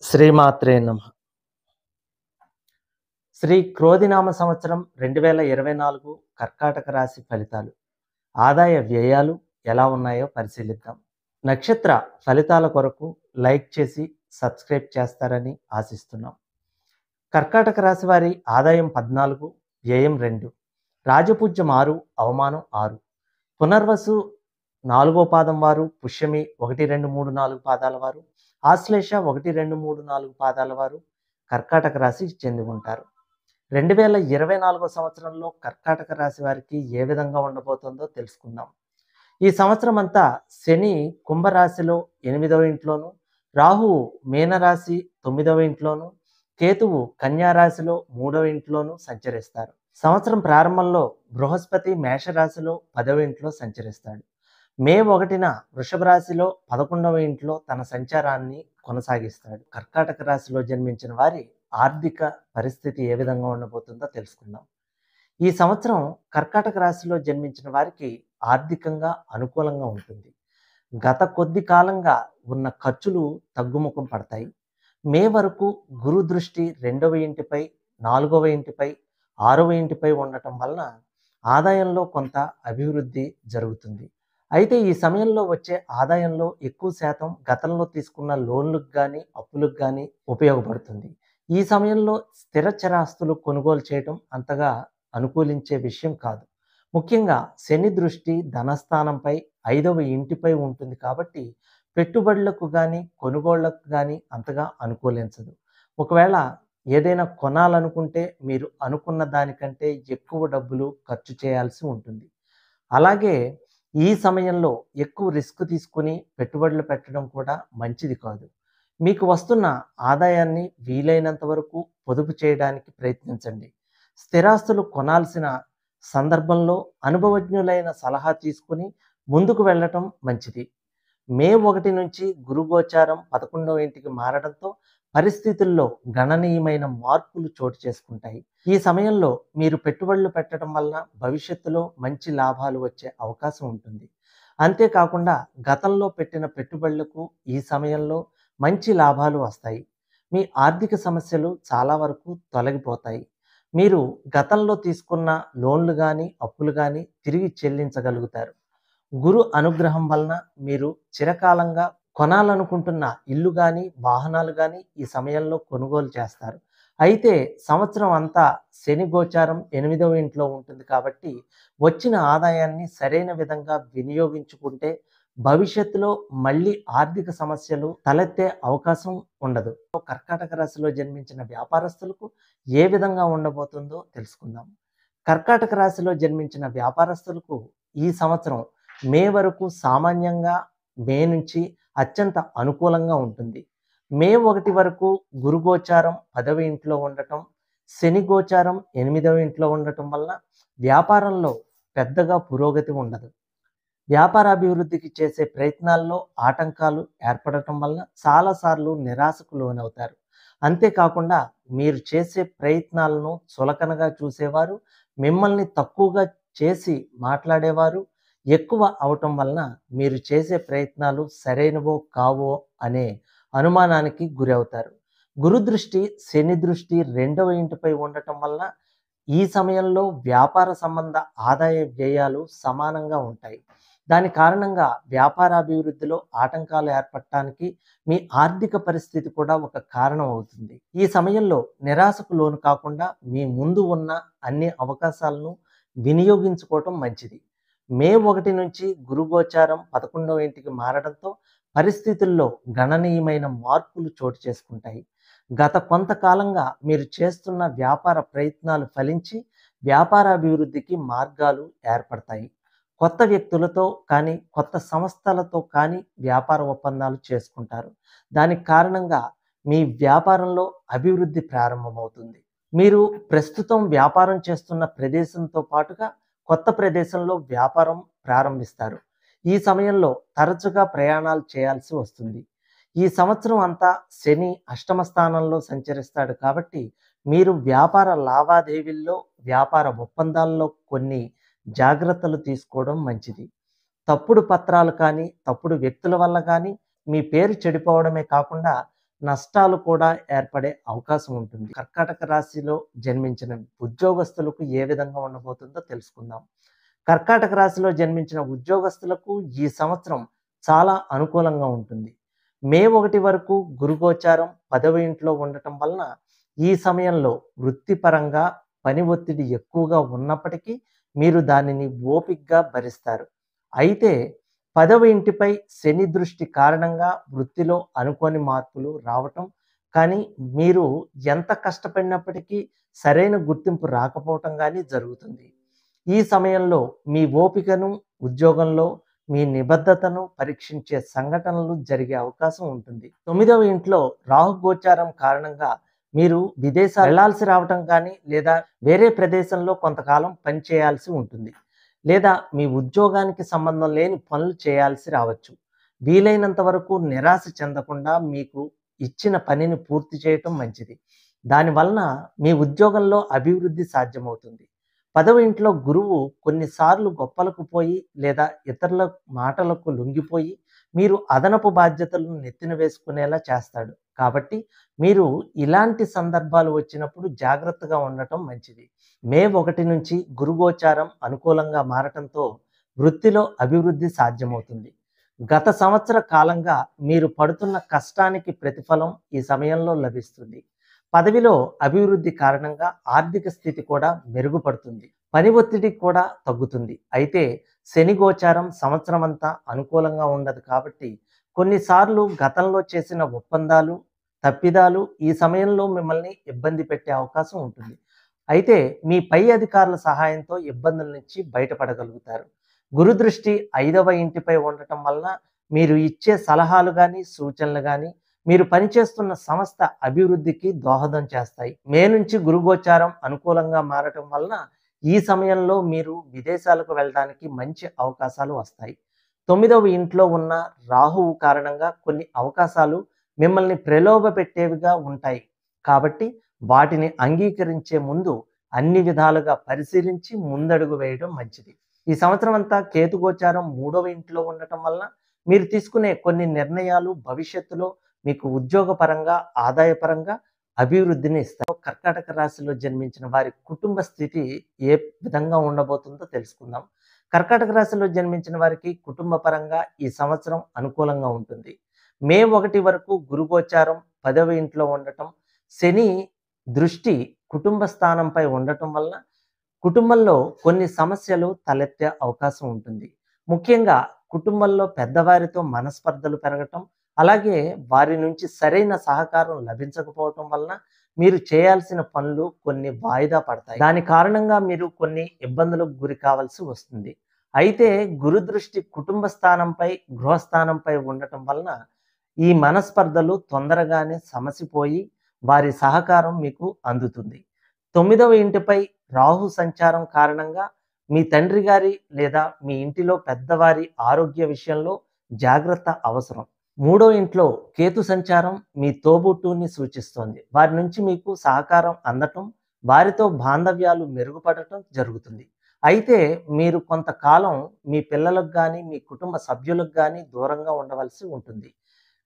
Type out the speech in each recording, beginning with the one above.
శ్రీమాత్రే నమః. శ్రీ క్రోధినామ సంవత్సరం 2024 కర్కాటక రాశి ఫలితాలు, ఆదాయ వ్యయాలు ఎలా ఉన్నాయో పరిశీలిద్దాం. నక్షత్ర ఫలితాల కొరకు లైక్ చేసి సబ్స్క్రైబ్ చేస్తారని ఆశిస్తున్నాం. కర్కాటక రాశి వారి ఆదాయం 14, వ్యయం 2, రాజపూజ్యం 6, అవమానం 6, పునర్వసు 4వ పాదం వారు, పుష్యమి 1, 2, 3, 4 పాదాల వారు, ఆశ్లేష 1, 2, 3, 4 పాదాల వారు కర్కాటక రాశికి చెంది ఉంటారు. 2024 సంవత్సరంలో కర్కాటక రాశి వారికి ఏ విధంగా ఉండబోతుందో తెలుసుకుందాం. ఈ సంవత్సరం అంతా శని కుంభరాశిలో 8వ ఇంట్లోను, రాహువు మీనరాశి 9వ ఇంట్లోను, కేతువు కన్యా రాశిలో 3వ ఇంట్లోను సంచరిస్తారు. సంవత్సరం ప్రారంభంలో బృహస్పతి మేషరాశిలో 10వ ఇంట్లో సంచరిస్తాడు. మే 1న వృషభ రాశిలో 11వ ఇంట్లో తన సంచారాన్ని కొనసాగిస్తాడు. కర్కాటక రాశిలో జన్మించిన వారి ఆర్థిక పరిస్థితి ఏ విధంగా ఉండబోతుందో తెలుసుకుందాం. ఈ సంవత్సరం కర్కాటక రాశిలో జన్మించిన వారికి ఆర్థికంగా అనుకూలంగా ఉంటుంది. గత కొద్ది కాలంగా ఉన్న ఖర్చులు తగ్గుముఖం పడతాయి. మే వరకు గురు దృష్టి 2వ ఇంటిపై, 4వ ఇంటిపై, 6వ ఇంటిపై ఉండటం వలన ఆదాయంలో కొంత అభివృద్ధి జరుగుతుంది. అయితే ఈ సమయంలో వచ్చే ఆదాయంలో ఎక్కువ శాతం గతంలో తీసుకున్న లోన్లకు కానీ, అప్పులకు కానీ ఉపయోగపడుతుంది. ఈ సమయంలో స్థిర చరాస్తులు కొనుగోలు చేయడం అంతగా అనుకూలించే విషయం కాదు. ముఖ్యంగా శని దృష్టి ధనస్థానంపై 5వ ఇంటిపై ఉంటుంది కాబట్టి పెట్టుబడులకు కానీ, కొనుగోళ్లకు కానీ అంతగా అనుకూలించదు. ఒకవేళ ఏదైనా కొనాలనుకుంటే మీరు అనుకున్న దానికంటే ఎక్కువ డబ్బులు ఖర్చు చేయాల్సి ఉంటుంది. అలాగే ఈ సమయంలో ఎక్కువ రిస్క్ తీసుకుని పెట్టుబడులు పెట్టడం కూడా మంచిది కాదు. మీకు వస్తున్న ఆదాయాన్ని వీలైనంత వరకు పొదుపు చేయడానికి ప్రయత్నించండి. స్థిరాస్తులు కొనాల్సిన సందర్భంలో అనుభవజ్ఞులైన సలహా తీసుకుని ముందుకు వెళ్ళటం మంచిది. మే 1 నుంచి గురుగోచారం 11వ ఇంటికి మారడంతో పరిస్థితుల్లో గణనీయమైన మార్పులు చోటు చేసుకుంటాయి. ఈ సమయంలో మీరు పెట్టుబడులు పెట్టడం వలన భవిష్యత్తులో మంచి లాభాలు వచ్చే అవకాశం ఉంటుంది. అంతేకాకుండా గతంలో పెట్టిన పెట్టుబడులకు ఈ సమయంలో మంచి లాభాలు వస్తాయి. మీ ఆర్థిక సమస్యలు చాలా వరకు తొలగిపోతాయి. మీరు గతంలో తీసుకున్న లోన్లు కానీ, అప్పులు కానీ తిరిగి చెల్లించగలుగుతారు. గురు అనుగ్రహం వలన మీరు చిరకాలంగా కొనాలనుకుంటున్న ఇల్లు కానీ, వాహనాలు కానీ ఈ సమయంలో కొనుగోలు చేస్తారు. అయితే సంవత్సరం అంతా శని గోచారం 8వ ఇంట్లో ఉంటుంది కాబట్టి వచ్చిన ఆదాయాన్ని సరైన విధంగా వినియోగించుకుంటే భవిష్యత్తులో మళ్ళీ ఆర్థిక సమస్యలు తలెత్తే అవకాశం ఉండదు. కర్కాటక రాశిలో జన్మించిన వ్యాపారస్తులకు ఏ విధంగా ఉండబోతుందో తెలుసుకుందాం. కర్కాటక రాశిలో జన్మించిన వ్యాపారస్తులకు ఈ సంవత్సరం మే వరకు సామాన్యంగా, మే నుంచి అత్యంత అనుకూలంగా ఉంటుంది. మే 1 వరకు గురుగోచారం 10వ ఇంట్లో ఉండటం, శని గోచారం 8వ ఇంట్లో ఉండటం వల్ల వ్యాపారంలో పెద్దగా పురోగతి ఉండదు. వ్యాపారాభివృద్ధికి చేసే ప్రయత్నాల్లో ఆటంకాలు ఏర్పడటం వలన చాలాసార్లు నిరాశకు లోనవుతారు. అంతేకాకుండా మీరు చేసే ప్రయత్నాలను చులకనగా చూసేవారు, మిమ్మల్ని తక్కువగా చేసి మాట్లాడేవారు ఎక్కువ అవటం వలన మీరు చేసే ప్రయత్నాలు సరైనవో కావో అనే అనుమానానికి గురవుతారు. గురు దృష్టి, శని దృష్టి 2వ ఇంటిపై ఉండటం వలన ఈ సమయంలో వ్యాపార సంబంధ ఆదాయ వ్యయాలు సమానంగా ఉంటాయి. దాని కారణంగా వ్యాపారాభివృద్ధిలో ఆటంకాలు ఏర్పడటానికి మీ ఆర్థిక పరిస్థితి కూడా ఒక కారణం అవుతుంది. ఈ సమయంలో నిరాశకు లోను కాకుండా మీ ముందు ఉన్న అన్ని అవకాశాలను వినియోగించుకోవటం మంచిది. మే 1 నుంచి గురుగోచారం 11వ ఇంటికి మారడంతో పరిస్థితుల్లో గణనీయమైన మార్పులు చోటు చేసుకుంటాయి. గత కొంతకాలంగా మీరు చేస్తున్న వ్యాపార ప్రయత్నాలు ఫలించి వ్యాపారాభివృద్ధికి మార్గాలు ఏర్పడతాయి. కొత్త వ్యక్తులతో కానీ, కొత్త సంస్థలతో కానీ వ్యాపార ఒప్పందాలు చేసుకుంటారు. దానికి కారణంగా మీ వ్యాపారంలో అభివృద్ధి ప్రారంభమవుతుంది. మీరు ప్రస్తుతం వ్యాపారం చేస్తున్న ప్రదేశంతో పాటుగా కొత్త ప్రదేశంలో వ్యాపారం ప్రారంభిస్తారు. ఈ సమయంలో తరచుగా ప్రయాణాలు చేయాల్సి వస్తుంది. ఈ సంవత్సరం అంతా శని అష్టమ స్థానంలో సంచరిస్తాడు కాబట్టి మీరు వ్యాపార లావాదేవీల్లో, వ్యాపార ఒప్పందాల్లో కొన్ని జాగ్రత్తలు తీసుకోవడం మంచిది. తప్పుడు పత్రాలు కానీ, తప్పుడు వ్యక్తుల వల్ల కానీ మీ పేరు చెడిపోవడమే కాకుండా నష్టాలు కూడా ఏర్పడే అవకాశం ఉంటుంది. కర్కాటక రాశిలో జన్మించిన ఉద్యోగస్తులకు ఏ విధంగా ఉండబోతుందో తెలుసుకుందాం. కర్కాటక రాశిలో జన్మించిన ఉద్యోగస్తులకు ఈ సంవత్సరం చాలా అనుకూలంగా ఉంటుంది. మే 1 వరకు గురుగోచారం 10వ ఇంట్లో ఉండటం వలన ఈ సమయంలో వృత్తిపరంగా పని ఒత్తిడి ఎక్కువగా ఉన్నప్పటికీ మీరు దానిని ఓపికగా భరిస్తారు. అయితే 10వ ఇంటిపై శని దృష్టి కారణంగా వృత్తిలో అనుకోని మార్పులు రావటం, కానీ మీరు ఎంత కష్టపడినప్పటికీ సరైన గుర్తింపు రాకపోవటం గానీ జరుగుతుంది. ఈ సమయంలో మీ ఓపికను, ఉద్యోగంలో మీ నిబద్ధతను పరీక్షించే సంఘటనలు జరిగే అవకాశం ఉంటుంది. 9వ ఇంట్లో రాహు గోచారం కారణంగా మీరు విదేశాలు వెళ్ళాల్సి రావటం కానీ, లేదా వేరే ప్రదేశంలో కొంతకాలం పని చేయాల్సి ఉంటుంది. లేదా మీ ఉద్యోగానికి సంబంధం లేని పనులు చేయాల్సి రావచ్చు. వీలైనంత వరకు నిరాశ చెందకుండా మీకు ఇచ్చిన పనిని పూర్తి చేయటం మంచిది. దానివలన మీ ఉద్యోగంలో అభివృద్ధి సాధ్యమవుతుంది. 10వ ఇంట్లో గురువు కొన్నిసార్లు గొప్పలకు పోయి లేదా ఇతరుల మాటలకు లొంగిపోయి మీరు అదనపు బాధ్యతలను నెత్తిన వేసుకునేలా చేస్తాడు. కాబట్టి మీరు ఇలాంటి సందర్భాలు వచ్చినప్పుడు జాగ్రత్తగా ఉండటం మంచిది. మే 1 నుంచి గురుగోచారం అనుకూలంగా మారటంతో వృత్తిలో అభివృద్ధి సాధ్యమవుతుంది. గత సంవత్సర కాలంగా మీరు పడుతున్న కష్టానికి ప్రతిఫలం ఈ సమయంలో లభిస్తుంది. పదవిలో అభివృద్ధి కారణంగా ఆర్థిక స్థితి కూడా మెరుగుపడుతుంది. పని ఒత్తిడి కూడా తగ్గుతుంది. అయితే శని గోచారం సంవత్సరమంతా అనుకూలంగా ఉండదు కాబట్టి కొన్నిసార్లు గతంలో చేసిన ఒప్పందాలు, తప్పిదాలు ఈ సమయంలో మిమ్మల్ని ఇబ్బంది పెట్టే అవకాశం ఉంటుంది. అయితే మీ పై అధికారుల సహాయంతో ఇబ్బందుల నుంచి బయటపడగలుగుతారు. గురు దృష్టి 5వ ఇంటిపై ఉండటం వలన మీరు ఇచ్చే సలహాలు కానీ, సూచనలు కానీ మీరు పనిచేస్తున్న సంస్థ అభివృద్ధికి దోహదం చేస్తాయి. మే నుంచి గురుగోచారం అనుకూలంగా మారటం వలన ఈ సమయంలో మీరు విదేశాలకు వెళ్ళడానికి మంచి అవకాశాలు వస్తాయి. 9వ ఇంట్లో ఉన్న రాహువు కారణంగా కొన్ని అవకాశాలు మిమ్మల్ని ప్రలోభ పెట్టేవిగా ఉంటాయి. కాబట్టి వాటిని అంగీకరించే ముందు అన్ని విధాలుగా పరిశీలించి ముందడుగు వేయడం మంచిది. ఈ సంవత్సరం అంతా కేతుగోచారం 3వ ఇంట్లో ఉండటం వలన మీరు తీసుకునే కొన్ని నిర్ణయాలు భవిష్యత్తులో మీకు ఉద్యోగపరంగా, ఆదాయపరంగా అభివృద్ధిని ఇస్తాయి. కర్కాటక రాశిలో జన్మించిన వారి కుటుంబ స్థితి ఏ విధంగా ఉండబోతుందో తెలుసుకుందాం. కర్కాటక రాశిలో జన్మించిన వారికి కుటుంబ పరంగా ఈ సంవత్సరం అనుకూలంగా ఉంటుంది. మే 1 వరకు గురుగోచారం 10వ ఇంట్లో ఉండటం, శని దృష్టి కుటుంబ స్థానంపై ఉండటం వలన కుటుంబంలో కొన్ని సమస్యలు తలెత్తే అవకాశం ఉంటుంది. ముఖ్యంగా కుటుంబంలో పెద్దవారితో మనస్పర్ధలు పెరగటం, అలాగే వారి నుంచి సరైన సహకారం లభించకపోవటం వలన మీరు చేయాల్సిన పనులు కొన్ని వాయిదా పడతాయి. దాని కారణంగా మీరు కొన్ని ఇబ్బందులకు గురి కావాల్సి వస్తుంది. అయితే గురు దృష్టి కుటుంబ స్థానంపై, గృహస్థానంపై ఉండటం వలన ఈ మనస్పర్ధలు తొందరగానే సమసిపోయి వారి సహకారం మీకు అందుతుంది. 9వ ఇంటిపై రాహు సంచారం కారణంగా మీ తండ్రి గారి లేదా మీ ఇంటిలో పెద్దవారి ఆరోగ్య విషయంలో జాగ్రత్త అవసరం. 3వ ఇంట్లో కేతు సంచారం మీ తోబుట్టుని సూచిస్తోంది. వారి నుంచి మీకు సహకారం అందటం, వారితో బాంధవ్యాలు మెరుగుపడటం జరుగుతుంది. అయితే మీరు కొంతకాలం మీ పిల్లలకు కానీ, మీ కుటుంబ సభ్యులకు కానీ దూరంగా ఉండవలసి ఉంటుంది.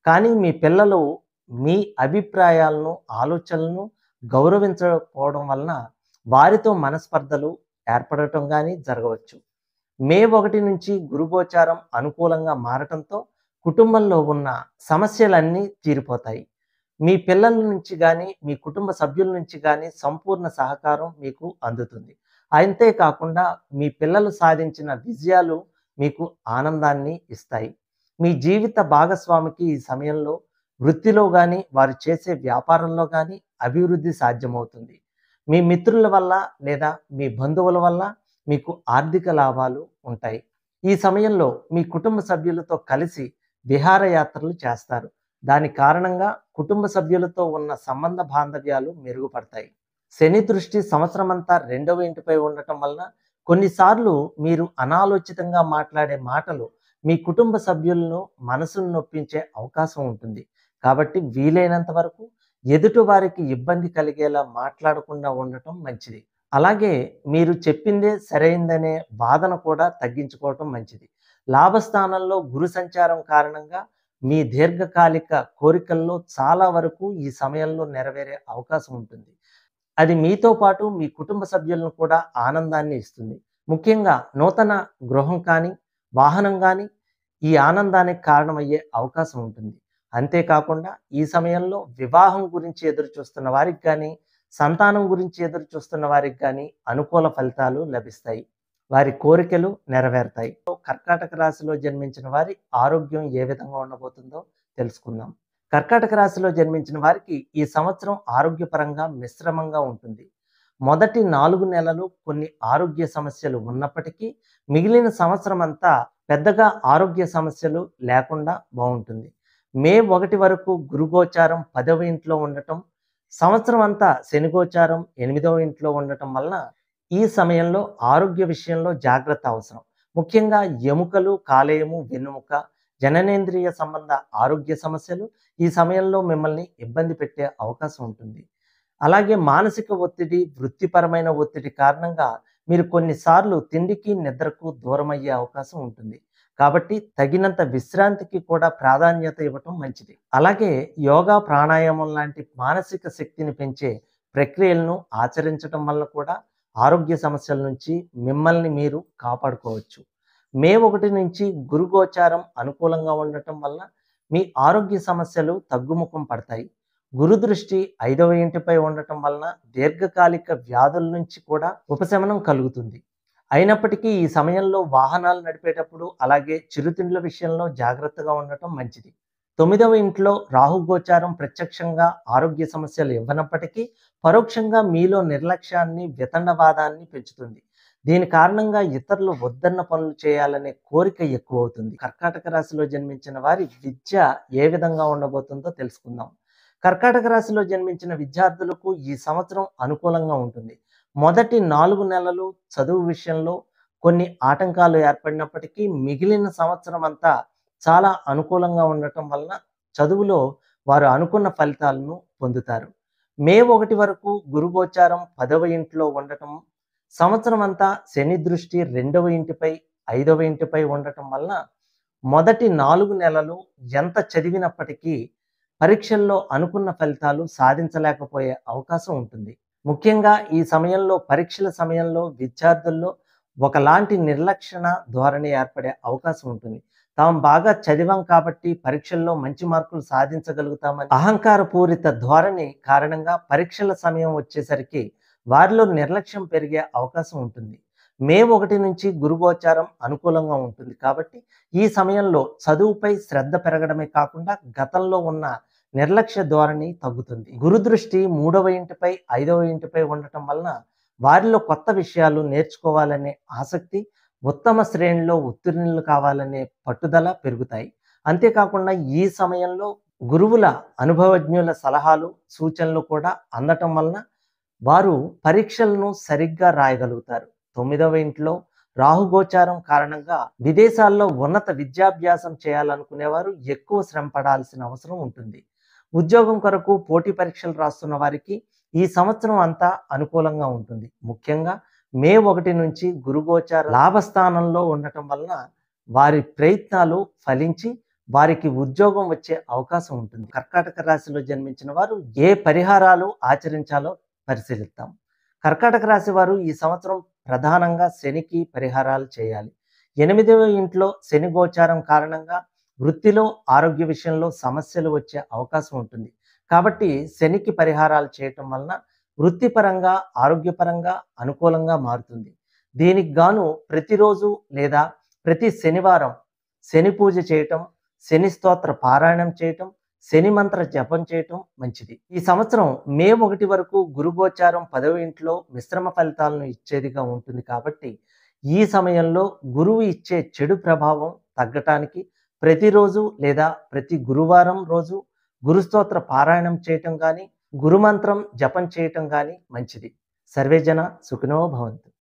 కానీ మీ పిల్లలు మీ అభిప్రాయాలను, ఆలోచనలను గౌరవించకపోవడం వలన వారితో మనస్పర్ధలు ఏర్పడటం కానీ జరగవచ్చు. మే 1 నుంచి గురుగోచారం అనుకూలంగా మారటంతో కుటుంబంలో ఉన్న సమస్యలన్నీ తీరిపోతాయి. మీ పిల్లల నుంచి కానీ, మీ కుటుంబ సభ్యుల నుంచి కానీ సంపూర్ణ సహకారం మీకు అందుతుంది. అంతేకాకుండా మీ పిల్లలు సాధించిన విజయాలు మీకు ఆనందాన్ని ఇస్తాయి. మీ జీవిత భాగస్వామికి ఈ సమయంలో వృత్తిలో కానీ, వారు చేసే వ్యాపారంలో కానీ అభివృద్ధి సాధ్యమవుతుంది. మీ మిత్రుల వల్ల లేదా మీ బంధువుల వల్ల మీకు ఆర్థిక లాభాలు ఉంటాయి. ఈ సమయంలో మీ కుటుంబ సభ్యులతో కలిసి విహారయాత్రలు చేస్తారు. దాని కారణంగా కుటుంబ సభ్యులతో ఉన్న సంబంధ బాంధవ్యాలు మెరుగుపడతాయి. శని దృష్టి సంవత్సరమంతా 2వ ఇంటిపై ఉండటం వలన కొన్నిసార్లు మీరు అనాలోచితంగా మాట్లాడే మాటలు మీ కుటుంబ సభ్యులను మనసును నొప్పించే అవకాశం ఉంటుంది. కాబట్టి వీలైనంత వరకు ఎదుటి వారికి ఇబ్బంది కలిగేలా మాట్లాడకుండా ఉండటం మంచిది. అలాగే మీరు చెప్పిందే సరైందనే వాదన కూడా తగ్గించుకోవటం మంచిది. లాభస్థానంలో గురు సంచారం కారణంగా మీ దీర్ఘకాలిక కోరికల్లో చాలా వరకు ఈ సమయంలో నెరవేరే అవకాశం ఉంటుంది. అది మీతో పాటు మీ కుటుంబ సభ్యులను కూడా ఆనందాన్ని ఇస్తుంది. ముఖ్యంగా నూతన గృహం కానీ, వాహనం గానీ ఈ ఆనందానికి కారణమయ్యే అవకాశం ఉంటుంది. అంతేకాకుండా ఈ సమయంలో వివాహం గురించి ఎదురు చూస్తున్న వారికి గానీ, సంతానం గురించి ఎదురు చూస్తున్న వారికి గానీ అనుకూల ఫలితాలు లభిస్తాయి. వారి కోరికలు నెరవేరుతాయి. కర్కాటక రాశిలో జన్మించిన వారి ఆరోగ్యం ఏ విధంగా ఉండబోతుందో తెలుసుకుందాం. కర్కాటక రాశిలో జన్మించిన వారికి ఈ సంవత్సరం ఆరోగ్యపరంగా మిశ్రమంగా ఉంటుంది. మొదటి 4 నెలలు కొన్ని ఆరోగ్య సమస్యలు ఉన్నప్పటికీ, మిగిలిన సంవత్సరం అంతా పెద్దగా ఆరోగ్య సమస్యలు లేకుండా బావుంటుంది. మే 1 వరకు గురుగోచారం 10వ ఇంట్లో ఉండటం, సంవత్సరం అంతా శనిగోచారం 8వ ఇంట్లో ఉండటం వలన ఈ సమయంలో ఆరోగ్య విషయంలో జాగ్రత్త అవసరం. ముఖ్యంగా ఎముకలు, కాలేయము, వెన్నుముక, జననేంద్రియ సంబంధ ఆరోగ్య సమస్యలు ఈ సమయంలో మిమ్మల్ని ఇబ్బంది పెట్టే అవకాశం ఉంటుంది. అలాగే మానసిక ఒత్తిడి, వృత్తిపరమైన ఒత్తిడి కారణంగా మీరు కొన్నిసార్లు తిండికి, నిద్రకు దూరమయ్యే అవకాశం ఉంటుంది. కాబట్టి తగినంత విశ్రాంతికి కూడా ప్రాధాన్యత ఇవ్వటం మంచిది. అలాగే యోగా, ప్రాణాయామం లాంటి మానసిక శక్తిని పెంచే ప్రక్రియలను ఆచరించటం వల్ల కూడా ఆరోగ్య సమస్యల నుంచి మిమ్మల్ని మీరు కాపాడుకోవచ్చు. మే 1 నుంచి గురుగోచారం అనుకూలంగా ఉండటం వల్ల మీ ఆరోగ్య సమస్యలు తగ్గుముఖం పడతాయి. గురు దృష్టి 5వ ఇంటిపై ఉండటం వలన దీర్ఘకాలిక వ్యాధుల నుంచి కూడా ఉపశమనం కలుగుతుంది. అయినప్పటికీ ఈ సమయంలో వాహనాలు నడిపేటప్పుడు, అలాగే చిరుతిండ్ల విషయంలో జాగ్రత్తగా ఉండటం మంచిది. 9వ ఇంట్లో రాహుగోచారం ప్రత్యక్షంగా ఆరోగ్య సమస్యలు ఇవ్వనప్పటికీ, పరోక్షంగా మీలో నిర్లక్ష్యాన్ని, వితండవాదాన్ని పెంచుతుంది. దీని కారణంగా ఇతరులు వద్దన్న పనులు చేయాలనే కోరిక ఎక్కువవుతుంది. కర్కాటక రాశిలో జన్మించిన వారి విద్య ఏ విధంగా ఉండబోతుందో తెలుసుకుందాం. కర్కాటక రాశిలో జన్మించిన విద్యార్థులకు ఈ సంవత్సరం అనుకూలంగా ఉంటుంది. మొదటి 4 నెలలు చదువు విషయంలో కొన్ని ఆటంకాలు ఏర్పడినప్పటికీ, మిగిలిన సంవత్సరం అంతా చాలా అనుకూలంగా ఉండటం వలన చదువులో వారు అనుకున్న ఫలితాలను పొందుతారు. మే 1 వరకు గురుగోచారం 10వ ఇంట్లో ఉండటం, సంవత్సరం అంతా శని దృష్టి 2వ ఇంటిపై, 5వ ఇంటిపై ఉండటం వలన మొదటి 4 నెలలు ఎంత చదివినప్పటికీ పరీక్షల్లో అనుకున్న ఫలితాలు సాధించలేకపోయే అవకాశం ఉంటుంది. ముఖ్యంగా ఈ సమయంలో పరీక్షల సమయంలో విద్యార్థుల్లో ఒకలాంటి నిర్లక్షణ ధోరణి ఏర్పడే అవకాశం ఉంటుంది. తాము బాగా చదివాం కాబట్టి పరీక్షల్లో మంచి మార్కులు సాధించగలుగుతామని అహంకారపూరిత ధోరణి కారణంగా పరీక్షల సమయం వచ్చేసరికి వారిలో నిర్లక్ష్యం పెరిగే అవకాశం ఉంటుంది. మే 1 నుంచి గురుగోచారం అనుకూలంగా ఉంటుంది కాబట్టి ఈ సమయంలో చదువుపై శ్రద్ధ పెరగడమే కాకుండా గతంలో ఉన్న నిర్లక్ష్య ధోరణి తగ్గుతుంది. గురు దృష్టి 3వ ఇంటిపై, 5వ ఇంటిపై ఉండటం వలన వారిలో కొత్త విషయాలు నేర్చుకోవాలనే ఆసక్తి, ఉత్తమ శ్రేణిలో ఉత్తీర్ణులు కావాలనే పట్టుదల పెరుగుతాయి. అంతేకాకుండా ఈ సమయంలో గురువుల అనుభవజ్ఞుల సలహాలు, సూచనలు కూడా అందటం వలన వారు పరీక్షలను సరిగ్గా రాయగలుగుతారు. 9వ ఇంట్లో రాహుగోచారం కారణంగా విదేశాల్లో ఉన్నత విద్యాభ్యాసం చేయాలనుకునేవారు ఎక్కువ శ్రమ పడాల్సిన అవసరం ఉంటుంది. ఉద్యోగం కొరకు పోటీ పరీక్షలు రాస్తున్న వారికి ఈ సంవత్సరం అంతా అనుకూలంగా ఉంటుంది. ముఖ్యంగా మే 1 నుంచి గురుగోచార లాభస్థానంలో ఉండటం వలన వారి ప్రయత్నాలు ఫలించి వారికి ఉద్యోగం వచ్చే అవకాశం ఉంటుంది. కర్కాటక రాశిలో జన్మించిన వారు ఏ పరిహారాలు ఆచరించాలో పరిశీలిద్దాం. కర్కాటక రాశి వారు ఈ సంవత్సరం ప్రధానంగా శనికి పరిహారాలు చేయాలి. 8వ ఇంట్లో శని గోచారం కారణంగా వృత్తిలో, ఆరోగ్య విషయంలో సమస్యలు వచ్చే అవకాశం ఉంటుంది. కాబట్టి శనికి పరిహారాలు చేయటం వలన వృత్తిపరంగా, ఆరోగ్యపరంగా అనుకూలంగా మారుతుంది. దీనికి గాను ప్రతిరోజు లేదా ప్రతి శనివారం శని పూజ చేయటం, శని స్తోత్ర పారాయణం చేయటం, శని మంత్ర జపం చేయటం మంచిది. ఈ సంవత్సరం మే 1 వరకు గురుగోచారం 10వ ఇంట్లో మిశ్రమ ఫలితాలను ఇచ్చేదిగా ఉంటుంది కాబట్టి ఈ సమయంలో గురువు ఇచ్చే చెడు ప్రభావం తగ్గటానికి ప్రతిరోజు లేదా ప్రతి గురువారం రోజు గురుస్తోత్ర పారాయణం చేయటం కానీ, గురుమంత్రం జపం చేయటం కానీ మంచిది. సర్వేజన సుఖినో భవంతు.